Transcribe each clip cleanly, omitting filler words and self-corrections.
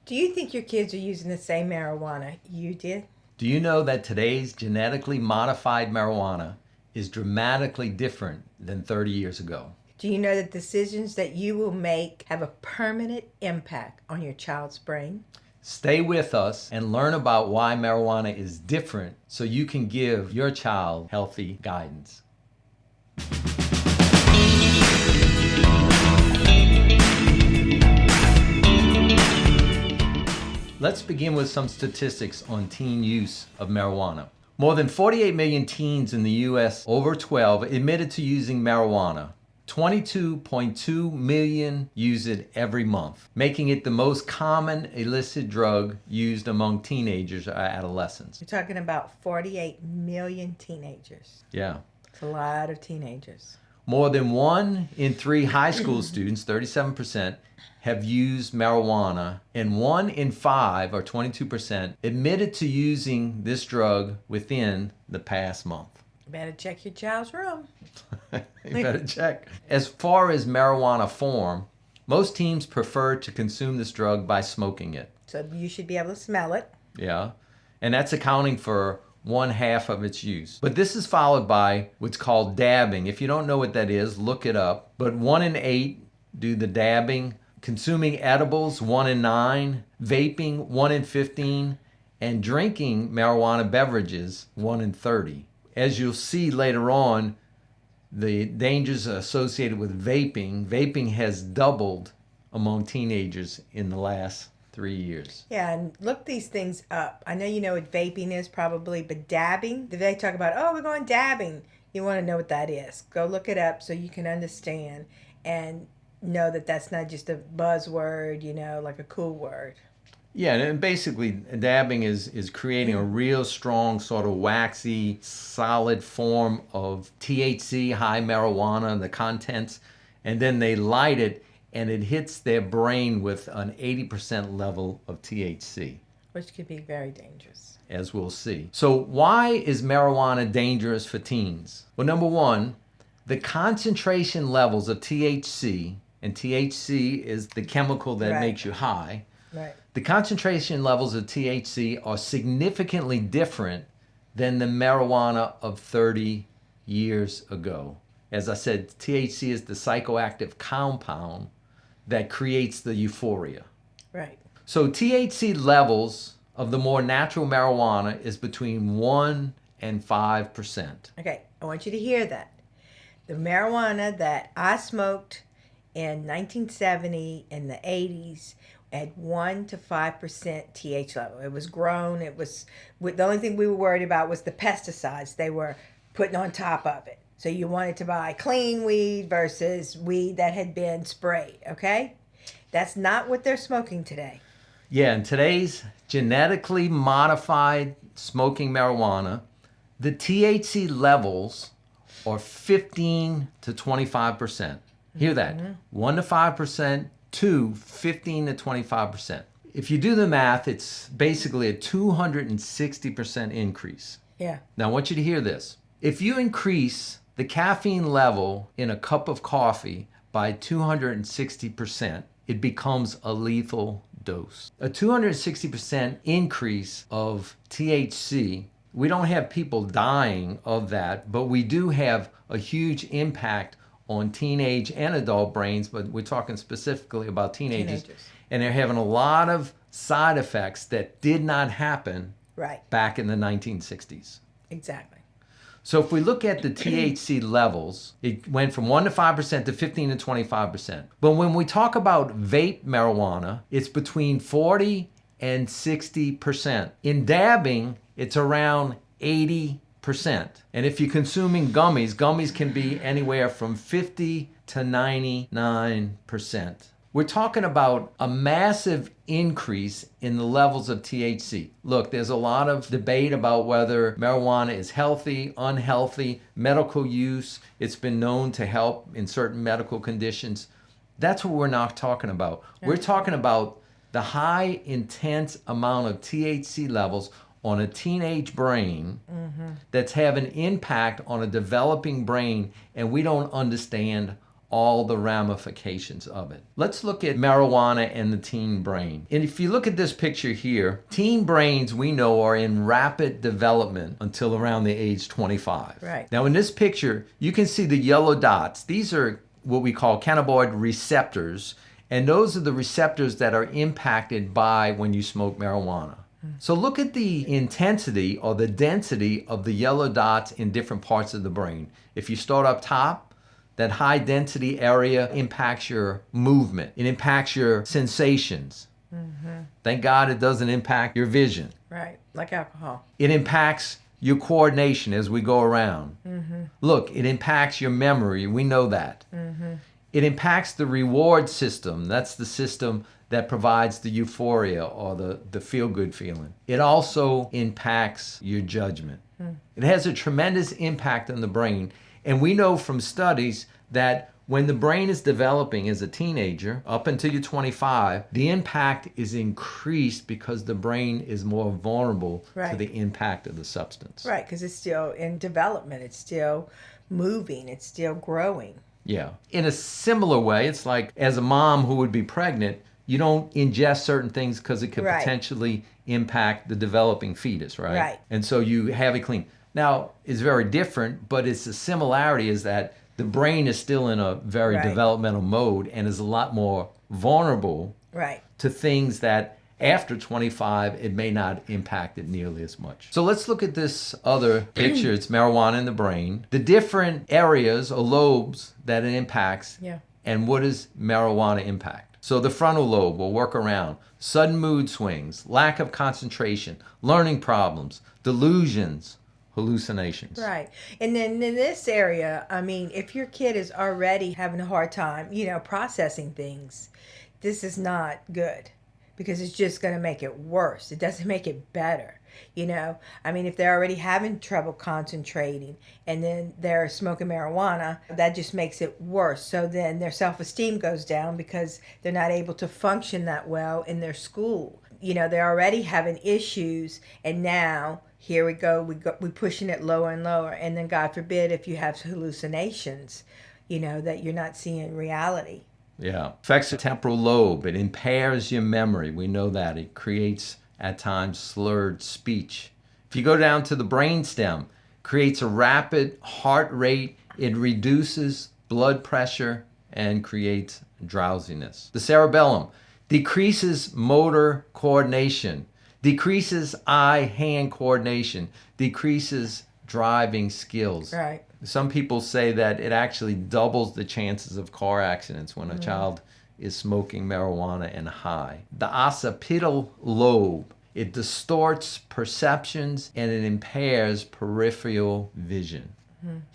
Do you think your kids are using the same marijuana you did? Do you know that today's genetically modified marijuana is dramatically different than 30 years ago? Do you know that decisions that you will make have a permanent impact on your child's brain? Stay with us and learn about why marijuana is different so you can give your child healthy guidance. Let's begin with some statistics on teen use of marijuana. More than 48 million teens in the U.S. over 12 admitted to using marijuana. 22.2 million use it every month, making it the most common illicit drug used among teenagers or adolescents. You're talking about 48 million teenagers. Yeah. It's a lot of teenagers. More than 1 in 3 high school students, 37%, have used marijuana, and 1 in 5, or 22%, admitted to using this drug within the past month. You better check your child's room. You better check. As far as marijuana form, most teens prefer to consume this drug by smoking it. So you should be able to smell it. Yeah. And that's accounting for 1/2 of its use. But this is followed by what's called dabbing. If you don't know what that is, look it up. But 1 in 8 do the dabbing. Consuming edibles, 1 in 9. Vaping, 1 in 15. And drinking marijuana beverages, 1 in 30. As you'll see later on, the dangers associated with vaping has doubled among teenagers in the last 3 years. Yeah, and look these things up. I know you know what vaping is probably, but dabbing, they talk about, oh, we're going dabbing. You want to know what that is. Go look it up so you can understand and know that that's not just a buzzword, like a cool word. Yeah, and basically dabbing is creating a real strong sort of waxy, solid form of THC, high marijuana, the contents, and then they light it and it hits their brain with an 80% level of THC. Which could be very dangerous. As we'll see. So why is marijuana dangerous for teens? Well, number one, the concentration levels of THC, and THC is the chemical that makes you high. Right. The concentration levels of THC are significantly different than the marijuana of 30 years ago. As I said, THC is the psychoactive compound that creates the euphoria. Right. So THC levels of the more natural marijuana is between 1 and 5%. Okay, I want you to hear that. The marijuana that I smoked in 1970 and the 80s at 1 to 5% TH level. It was grown. The only thing we were worried about was the pesticides they were putting on top of it. So you wanted to buy clean weed versus weed that had been sprayed, okay? That's not what they're smoking today. Yeah, in today's genetically modified smoking marijuana, the THC levels are 15 to 25%. Hear that, 1 to 5% to 15 to 25%. If you do the math, it's basically a 260% increase. Yeah. Now I want you to hear this. If you increase the caffeine level in a cup of coffee by 260%, it becomes a lethal dose. A 260% increase of THC, we don't have people dying of that, but we do have a huge impact on teenage and adult brains, but we're talking specifically about teenagers. And they're having a lot of side effects that did not happen back in the 1960s. Exactly. So if we look at the THC levels, it went from 1 to 5% to 15 to 25%. But when we talk about vape marijuana, it's between 40 and 60%. In dabbing, it's around 80%. And if you're consuming gummies can be anywhere from 50 to 99%. We're talking about a massive increase in the levels of THC. Look, there's a lot of debate about whether marijuana is healthy, unhealthy, medical use. It's been known to help in certain medical conditions. That's what we're not talking about. We're talking about the high, intense amount of THC levels on a teenage brain that's having impact on a developing brain, and we don't understand all the ramifications of it. Let's look at marijuana and the teen brain. And if you look at this picture here, teen brains we know are in rapid development until around the age 25. Right. Now in this picture, you can see the yellow dots. These are what we call cannabinoid receptors, and those are the receptors that are impacted by when you smoke marijuana. So look at the intensity or the density of the yellow dots in different parts of the brain. If you start up top, that high density area impacts your movement. It impacts your sensations. Thank God it doesn't impact your vision. Right, like alcohol. It impacts your coordination as we go around. Look, it impacts your memory. We know that. It impacts the reward system. That's the system that provides the euphoria or the feel-good feeling. It also impacts your judgment. It has a tremendous impact on the brain. And we know from studies that when the brain is developing as a teenager, up until you're 25, the impact is increased because the brain is more vulnerable to the impact of the substance. Right, because it's still in development. It's still moving. It's still growing. Yeah. In a similar way, it's like as a mom who would be pregnant, you don't ingest certain things because it could potentially impact the developing fetus, right? Right. And so you have it clean. Now, it's very different, but it's the similarity is that the brain is still in a very developmental mode and is a lot more vulnerable to things that after 25, it may not impact it nearly as much. So let's look at this other picture. It's marijuana in the brain. The different areas or lobes that it impacts and what does marijuana impact? So the frontal lobe will work around sudden mood swings, lack of concentration, learning problems, delusions, hallucinations. Right. And then in this area, I mean, if your kid is already having a hard time, processing things, this is not good because it's just going to make it worse. It doesn't make it better. I mean, if they're already having trouble concentrating and then they're smoking marijuana, that just makes it worse. So then their self-esteem goes down because they're not able to function that well in their school. They're already having issues, and now here we go, we're pushing it lower and lower. And then God forbid if you have hallucinations, that you're not seeing reality. Yeah. Affects the temporal lobe. It impairs your memory. We know that. It creates, at times, slurred speech. If you go down to the brainstem, creates a rapid heart rate. It reduces blood pressure and creates drowsiness. The cerebellum decreases motor coordination, decreases eye-hand coordination, decreases driving skills. Right. Some people say that it actually doubles the chances of car accidents when a child is smoking marijuana and high. The occipital lobe, it distorts perceptions and it impairs peripheral vision.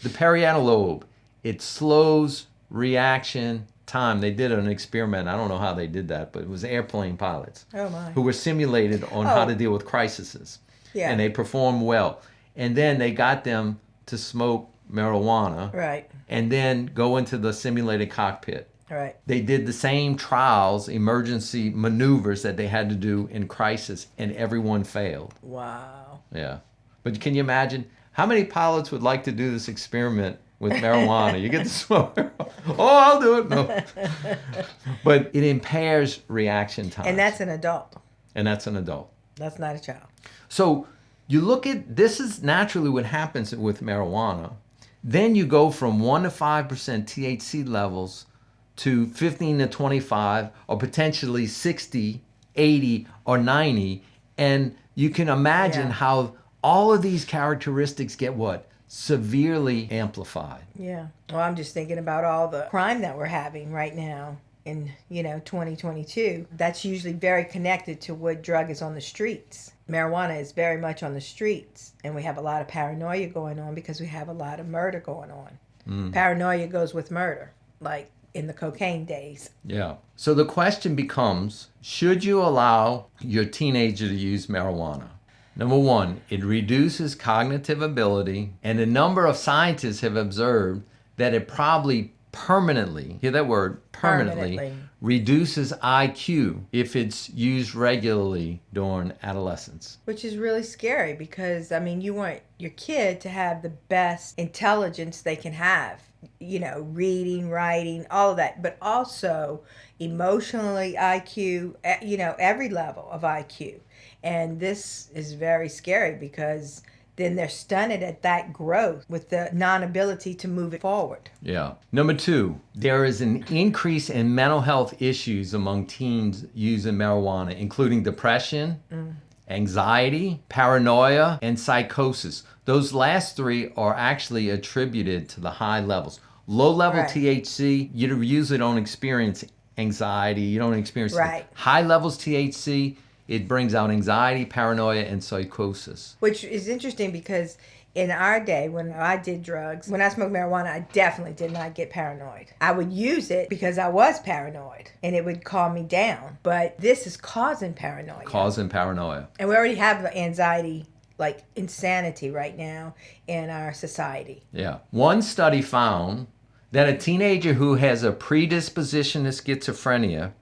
The parietal lobe, it slows reaction time. They did an experiment. I don't know how they did that, but it was airplane pilots who were simulated on how to deal with crises. Yeah. And they performed well. And then they got them to smoke marijuana. Right. And then go into the simulated cockpit. Right. They did the same trials, emergency maneuvers that they had to do in crisis, and everyone failed. Wow. Yeah. But can you imagine how many pilots would like to do this experiment with marijuana? You get to smoke. Oh, I'll do it. No. But it impairs reaction time. And that's an adult. That's not a child. So you look at, this is naturally what happens with marijuana. Then you go from 1 to 5% THC levels to 15 to 25 or potentially 60, 80, or 90. And you can imagine how all of these characteristics get what? Severely amplified. Yeah. Well, I'm just thinking about all the crime that we're having right now in 2022. That's usually very connected to what drug is on the streets. Marijuana is very much on the streets, and we have a lot of paranoia going on because we have a lot of murder going on. Paranoia goes with murder, like in the cocaine days. Yeah. So the question becomes, should you allow your teenager to use marijuana? Number one, it reduces cognitive ability, and a number of scientists have observed that it probably permanently, hear that word, permanently reduces IQ if it's used regularly during adolescence. Which is really scary because, I mean, you want your kid to have the best intelligence they can have, you know, reading, writing, all of that, but also emotionally IQ, you know, every level of IQ. And this is very scary because then they're stunted at that growth with the non-ability to move it forward. Yeah. Number 2, there is an increase in mental health issues among teens using marijuana, including depression, anxiety, paranoia, and psychosis. Those last 3 are actually attributed to the high levels. Low-level Right. THC, you usually don't experience anxiety. You don't experience Right. high levels THC. It brings out anxiety, paranoia, and psychosis. Which is interesting because in our day, when I did drugs, when I smoked marijuana, I definitely did not get paranoid. I would use it because I was paranoid and it would calm me down. But this is causing paranoia. Causing paranoia. And we already have anxiety, like insanity right now in our society. Yeah. One study found that a teenager who has a predisposition to schizophrenia,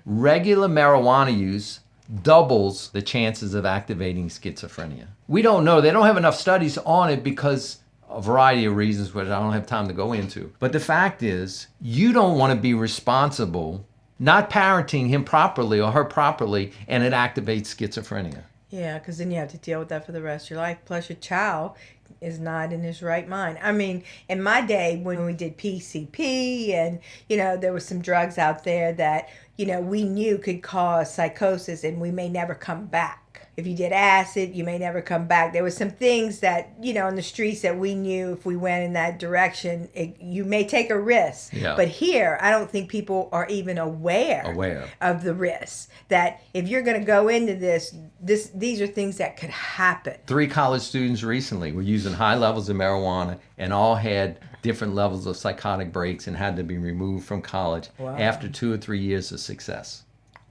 regular marijuana use doubles the chances of activating schizophrenia. We don't know. They don't have enough studies on it because a variety of reasons, which I don't have time to go into. But the fact is, you don't want to be responsible not parenting him properly or her properly, and it activates schizophrenia. Yeah, because then you have to deal with that for the rest of your life. Plus, your child is not in his right mind. I mean, in my day, when we did PCP and, you know, there was some drugs out there that, you know, we knew could cause psychosis and we may never come back. If you did acid, you may never come back. There were some things that, you know, in the streets that we knew if we went in that direction, you may take a risk. Yeah. But here, I don't think people are even aware of the risks. That if you're going to go into these are things that could happen. 3 college students recently were using high levels of marijuana and all had different levels of psychotic breaks and had to be removed from college after 2 or 3 years of success.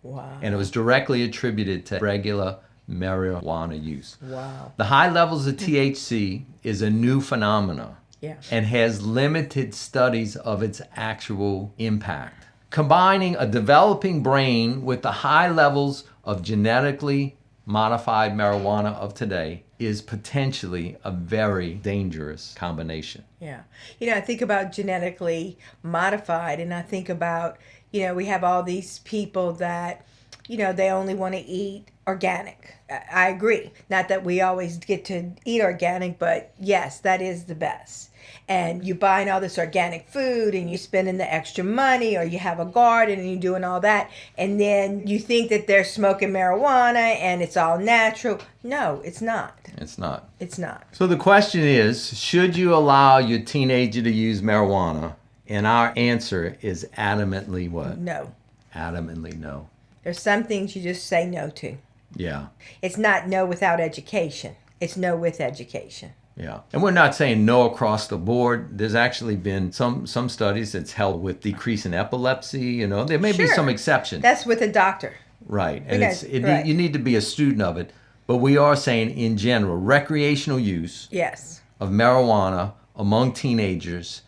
Wow. And it was directly attributed to regular marijuana use. Wow. The high levels of THC is a new phenomenon and has limited studies of its actual impact. Combining a developing brain with the high levels of genetically modified marijuana of today is potentially a very dangerous combination. Yeah. You know, I think about genetically modified and I think about, you know, we have all these people that, you know, they only want to eat organic. I agree. Not that we always get to eat organic, but yes, that is the best. And you're buying all this organic food and you're spending the extra money, or you have a garden and you're doing all that. And then you think that they're smoking marijuana and it's all natural. No, it's not. It's not. It's not. So the question is, should you allow your teenager to use marijuana? And our answer is adamantly what? No. Adamantly no. There's some things you just say no to. Yeah. It's not no without education. It's no with education. Yeah. And we're not saying no across the board. There's actually been some studies that's held with decrease in epilepsy. You know, there may be some exceptions. That's with a doctor. Right. And you need to be a student of it. But we are saying in general, recreational use of marijuana among teenagers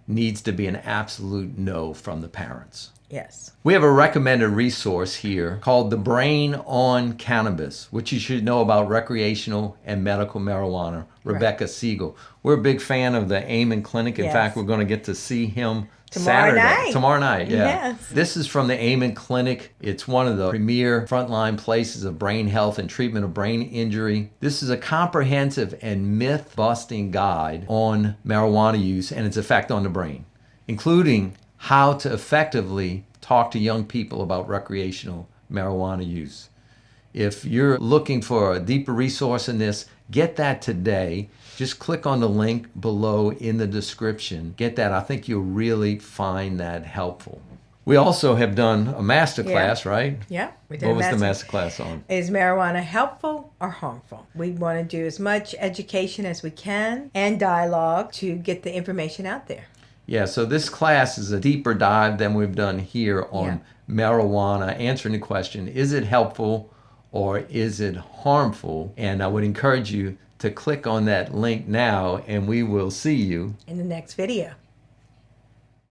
needs to be an absolute no from the parents. Yes. We have a recommended resource here called The Brain on Cannabis, which you should know about recreational and medical marijuana. Rebecca Siegel. We're a big fan of the Amen Clinic. In fact, we're going to get to see him Saturday. Tomorrow night, yeah. Yes. This is from the Amen Clinic. It's one of the premier frontline places of brain health and treatment of brain injury. This is a comprehensive and myth-busting guide on marijuana use and its effect on the brain, including how to effectively talk to young people about recreational marijuana use. If you're looking for a deeper resource in this, get that today. Just click on the link below in the description. Get that. I think you'll really find that helpful. We also have done a masterclass, right? Yeah. We did what was the masterclass on? Is marijuana helpful or harmful? We want to do as much education as we can and dialogue to get the information out there. Yeah, so this class is a deeper dive than we've done here on marijuana, answering the question, is it helpful or is it harmful? And I would encourage you to click on that link now, and we will see you in the next video.